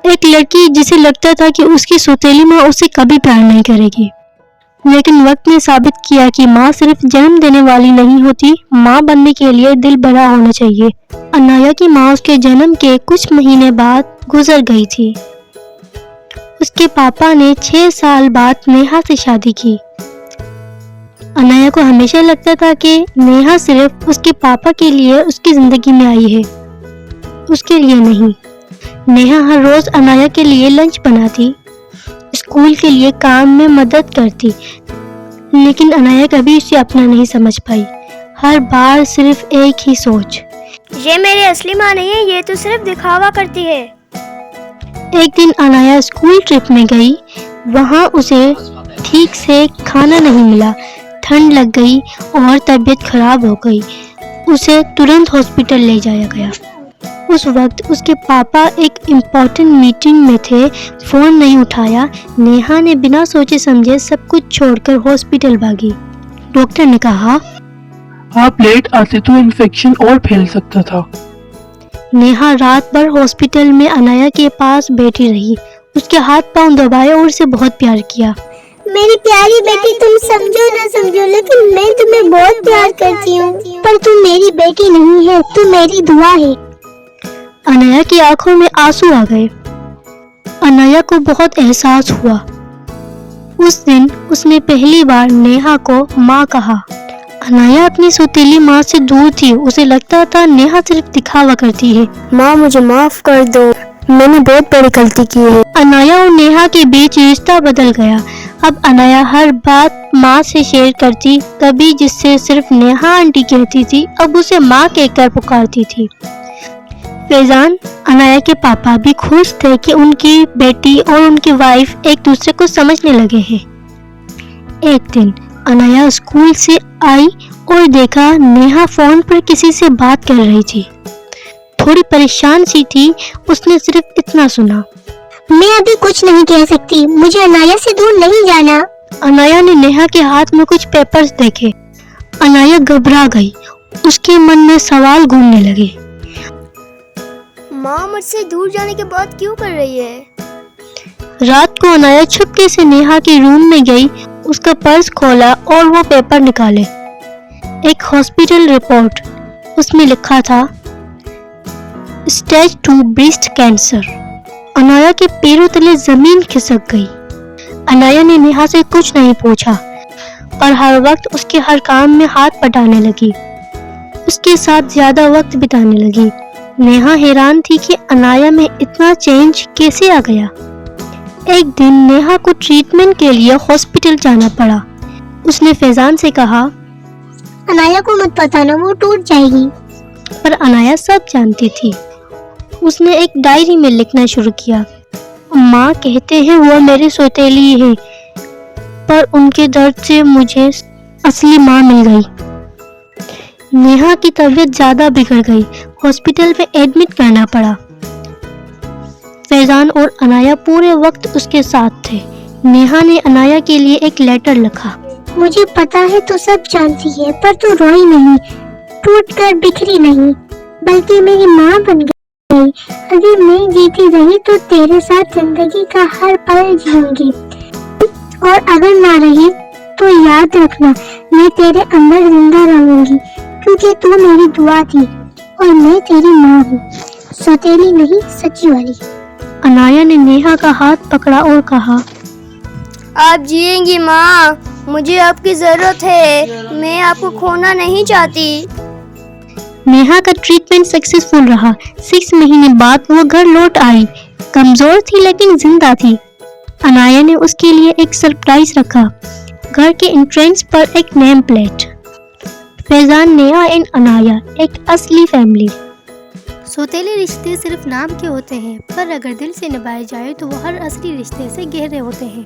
एक लड़की जिसे लगता था कि उसकी सौतेली माँ उसे कभी प्यार नहीं करेगी, लेकिन वक्त ने साबित किया कि माँ सिर्फ जन्म देने वाली नहीं होती, माँ बनने के लिए दिल बड़ा होना चाहिए। अनाया की माँ उसके जन्म के कुछ महीने बाद गुजर गई थी। उसके पापा ने 6 साल बाद नेहा से शादी की। अनाया को हमेशा लगता था कि नेहा सिर्फ उसके पापा के लिए उसकी जिंदगी में आई है, उसके लिए नहीं। नेहा हर रोज अनाया के लिए लंच बनाती, स्कूल के लिए काम में मदद करती, लेकिन अनाया कभी उसे अपना नहीं समझ पाई। हर बार सिर्फ एक ही सोच, ये मेरी असली माँ नहीं है, ये तो सिर्फ दिखावा करती है। एक दिन अनाया स्कूल ट्रिप में गई। वहाँ उसे ठीक से खाना नहीं मिला, ठंड लग गई और तबीयत खराब हो गई। उसे तुरंत हॉस्पिटल ले जाया गया। उस वक्त उसके पापा एक इम्पोर्टेंट मीटिंग में थे, फोन नहीं उठाया। नेहा ने बिना सोचे समझे सब कुछ छोड़कर हॉस्पिटल भागी। डॉक्टर ने कहा, आप लेट आते तो इन्फेक्शन और फैल सकता था। नेहा रात भर हॉस्पिटल में अनाया के पास बैठी रही, उसके हाथ पांव दबाए और उसे बहुत प्यार किया। मेरी प्यारी बेटी, तुम समझो ना समझो, लेकिन मैं तुम्हें बहुत प्यार करती हूँ। पर तुम मेरी बेटी नहीं है, तुम मेरी दुआ है। अनाया की आंखों में आंसू आ गए। अनाया को बहुत एहसास हुआ। उस दिन उसने पहली बार नेहा को माँ कहा। अनाया अपनी सौतेली माँ से दूर थी। उसे लगता था नेहा सिर्फ दिखावा करती है। माँ, मुझे माफ कर दो, मैंने बहुत बड़ी गलती की है। अनाया और नेहा के बीच रिश्ता बदल गया। अब अनाया हर बात माँ से शेयर करती, कभी जिससे सिर्फ नेहा आंटी कहती थी, अब उसे माँ कहकर पुकारती थी। फैजान, अनाया के पापा भी खुश थे कि उनकी बेटी और उनकी वाइफ एक दूसरे को समझने लगे हैं। एक दिन अनाया स्कूल से आई और देखा नेहा फोन पर किसी से बात कर रही थी। थोड़ी परेशान सी थी। उसने सिर्फ इतना सुना, मैं अभी कुछ नहीं कह सकती, मुझे अनाया से दूर नहीं जाना। अनाया ने नेहा के हाथ में कुछ पेपर्स देखे। अनाया घबरा गई। उसके मन में सवाल घूमने लगे। माँ मुझसे दूर जाने की बात क्यों कर रही है? रात को अनाया छुपके से नेहा के रूम में गई, उसका पर्स खोला और वो पेपर निकाले। एक हॉस्पिटल रिपोर्ट। उसमें लिखा था, स्टेज 2 ब्रेस्ट कैंसर। अनाया के पैरों तले जमीन खिसक गई। अनाया ने नेहा से कुछ नहीं पूछा, पर हर वक्त उसके हर काम में हाथ बटाने लगी, उसके साथ ज्यादा वक्त बिताने लगी। नेहा हैरान थी कि अनाया में इतना चेंज कैसे आ गया। एक दिन नेहा को ट्रीटमेंट के लिए हॉस्पिटल जाना पड़ा। उसने फैजान से कहा, अनाया को मत बताना, वो टूट जाएगी। पर अनाया सब जानती थी। उसने एक डायरी में लिखना शुरू किया, माँ कहते हैं वो मेरी सौतेली है, पर उनके दर्द से मुझे असली माँ मिल गई। नेहा की तबीयत ज्यादा बिगड़ गई, हॉस्पिटल में एडमिट करना पड़ा। फैजान और अनाया पूरे वक्त उसके साथ थे। नेहा ने अनाया के लिए एक लेटर लिखा, मुझे पता है तू सब जानती है, पर तू रोई नहीं, टूटकर बिखरी नहीं, बल्कि मेरी माँ बन गई। अगर मैं जीती रही तो तेरे साथ जिंदगी का हर पल जीऊंगी, और अगर ना रही तो याद रखना, मैं तेरे अंदर जिंदा रहूंगी, क्योंकि तू मेरी दुआ थी और मैं तेरी माँ हूँ, सौतेली नहीं, सच्ची वाली। अनाया ने नेहा का हाथ पकड़ा और कहा, आप जिएंगी माँ, मुझे आपकी जरूरत है, मैं आपको खोना नहीं चाहती। नेहा का ट्रीटमेंट सक्सेसफुल रहा। 6 महीने बाद वो घर लौट आई। कमजोर थी लेकिन जिंदा थी। अनाया ने उसके लिए एक सरप्राइज रखा, घर के एंट्रेंस पर एक name plate, Faizan, Neha and Anaya, एक असली फैमिली। सौतेले रिश्ते सिर्फ नाम के होते हैं, पर अगर दिल से निभाए जाए तो वो हर असली रिश्ते से गहरे होते हैं।